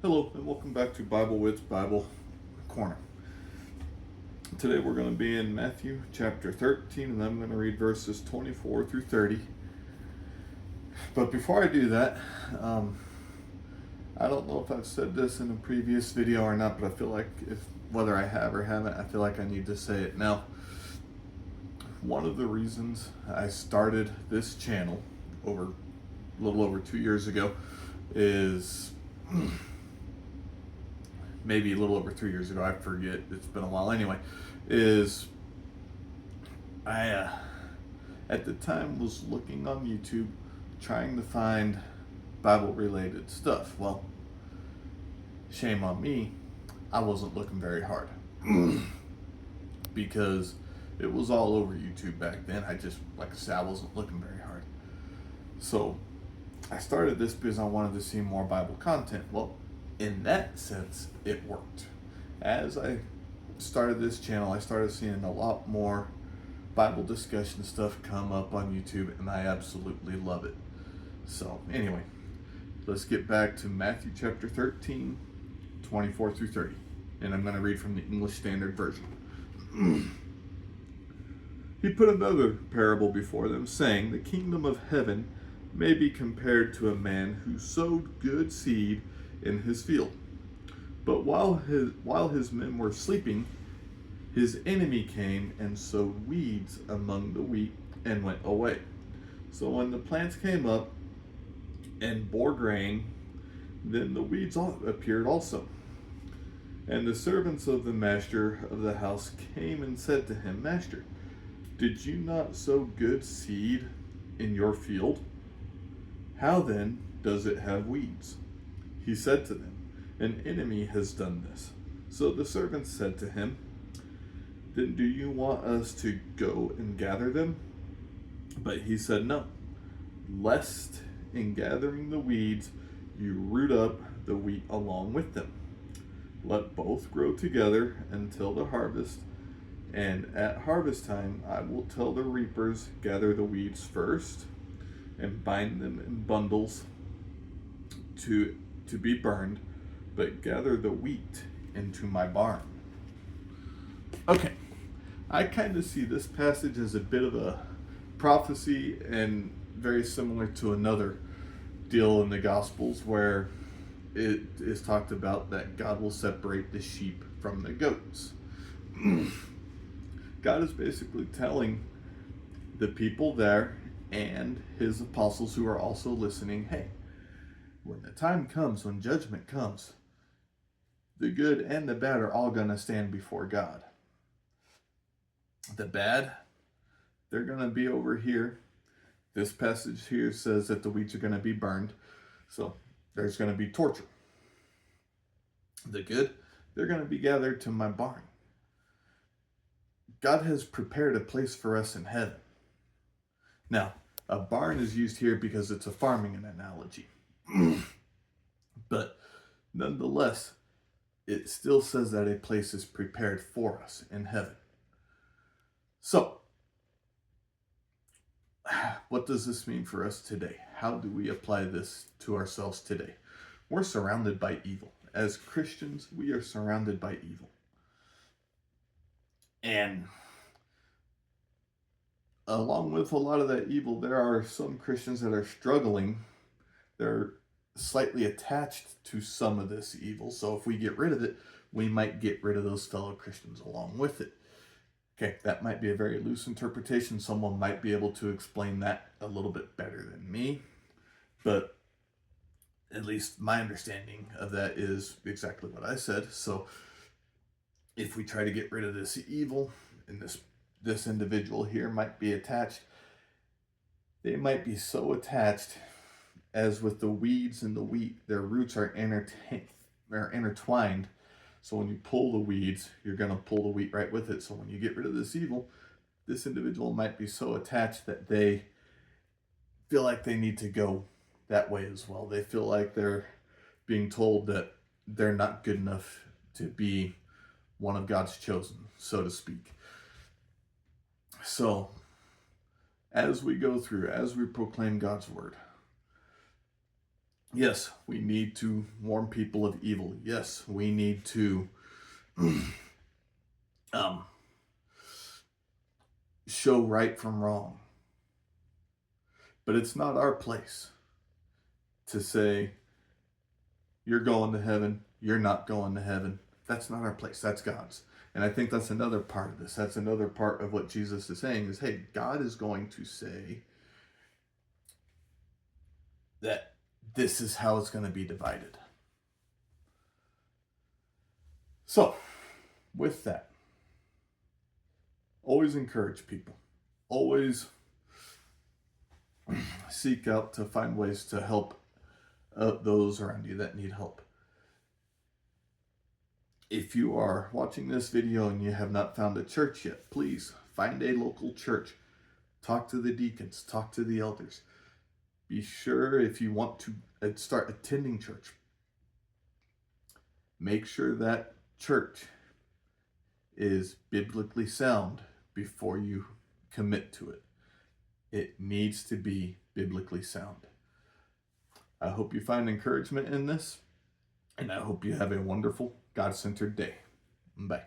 Hello, and welcome back to Bible with Bible Corner. Today we're going to be in Matthew chapter 13, and I'm going to read verses 24 through 30. But before I do that, I don't know if I've said this in a previous video or not, but I feel like whether I have or haven't, I feel like I need to say it now. One of the reasons I started this channel a little over 2 years ago is maybe a little over 3 years ago, I forget, it's been a while anyway, is I at the time was looking on YouTube trying to find Bible related stuff. Well, shame on me, I wasn't looking very hard because it was all over YouTube back then. Like I said, I wasn't looking very hard. So I started this because I wanted to see more Bible content. Well, in that sense, it worked. As I started this channel, I started seeing a lot more Bible discussion stuff come up on YouTube, and I absolutely love it. So anyway, let's get back to Matthew chapter 13, 24 through 30. And I'm going to read from the English Standard Version. He put another parable before them, saying, "The kingdom of heaven may be compared to a man who sowed good seed in his field. But while his men were sleeping, his enemy came and sowed weeds among the wheat and went away. So when the plants came up and bore grain, then the weeds appeared also. And the servants of the master of the house came and said to him, 'Master, did you not sow good seed in your field? How then does it have weeds?' He said to them, 'An enemy has done this.' So the servants said to him, 'Then do you want us to go and gather them?' But he said, 'No, lest in gathering the weeds you root up the wheat along with them. Let both grow together until the harvest, and at harvest time I will tell the reapers, gather the weeds first and bind them in bundles to be burned, but gather the wheat into my barn.'" Okay, I kind of see this passage as a bit of a prophecy and very similar to another deal in the Gospels where it is talked about that God will separate the sheep from the goats. God is basically telling the people there and his apostles who are also listening, hey, when the time comes, when judgment comes, the good and the bad are all going to stand before God. The bad, they're going to be over here. This passage here says that the weeds are going to be burned, so there's going to be torture. The good, they're going to be gathered to my barn. God has prepared a place for us in heaven. Now, a barn is used here because it's a farming analogy. But nonetheless, it still says that a place is prepared for us in heaven. So, what does this mean for us today? How do we apply this to ourselves today? We're surrounded by evil. As Christians, we are surrounded by evil. And along with a lot of that evil, there are some Christians that are struggling. They're slightly attached to some of this evil. So if we get rid of it, we might get rid of those fellow Christians along with it. Okay, that might be a very loose interpretation. Someone might be able to explain that a little bit better than me. But at least my understanding of that is exactly what I said. So if we try to get rid of this evil, and this individual here might be attached, they might be so attached, as with the weeds and the wheat, their roots are intertwined. So when you pull the weeds, you're going to pull the wheat right with it. So when you get rid of this evil, this individual might be so attached that they feel like they need to go that way as well. They feel like they're being told that they're not good enough to be one of God's chosen, so to speak. So, as we go through, as we proclaim God's word, Yes, we need to warn people of evil. Yes, we need to um, show right from wrong. But it's not our place to say, you're going to heaven, you're not going to heaven. That's not our place. That's God's. And I think that's another part of this. That's another part of what Jesus is saying is, hey, God is going to say that this is how it's going to be divided. So, with that, always encourage people. Always seek out to find ways to help those around you that need help. If you are watching this video and you have not found a church yet, please find a local church. Talk to the deacons, talk to the elders. Be sure, if you want to start attending church, make sure that church is biblically sound before you commit to it. It needs to be biblically sound. I hope you find encouragement in this, and I hope you have a wonderful, God-centered day. Bye.